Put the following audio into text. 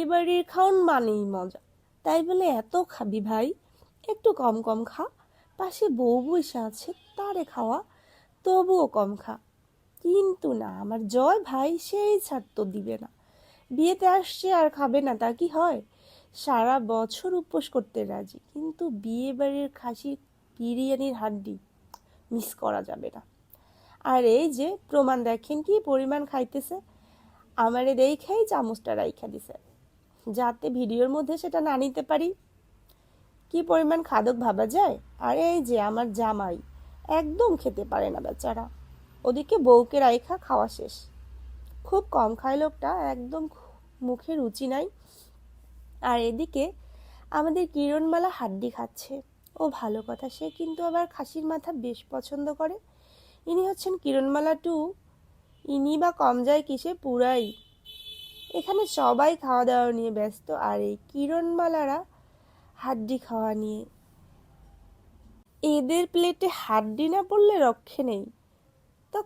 বাড়ির খাওন মানেই মজা, তাই বলে এত খাবি ভাই? একটু কম কম খা। পাশে বউ বসে আছে, তারে খাওয়া, তবুও কম খা। কিন্তু না, আমার জয় ভাই সেই ছাড় তো দিবে না। বিয়েতে আসছে আর খাবে না তা কি হয়? সারা বছর উপোস করতে রাজি, কিন্তু বিয়ে বাড়ির খাসি বিরিয়ানির হাড্ডি মিস করা যাবে না। আর এই যে প্রমাণ দেখেন কি পরিমাণ খাইতেছে, আমারে দেখেই চামচটা রাইখা দিছে, যাতে ভিডিওর মধ্যে সেটা না নিতে পারি। কি পরিমাণ খাদক ভাবা যায়। আর এই যে আমার জামাই একদম খেতে পারে না বেচারা, ওদিকে বউকে রাইখা খাওয়া শেষ। খুব কম খায় লোকটা, একদম মুখে রুচি নাই। আর এদিকে আমাদের কিরণমালা হাড্ডি খাচ্ছে। ও ভালো কথা, সে কিন্তু আবার খাসির মাথা বেশ পছন্দ করে। ইনি হচ্ছেন কিরণমালা টু। ইনি বা কম যায় কিসে, পুরাই। এখানে সবাই খাওয়া দাওয়া নিয়ে ব্যস্ত, আর এই কিরণমালারা হাড্ডি খাওয়া নিয়ে। এদের প্লেটে হাড্ডি না পড়লে রক্ষে নেই। তো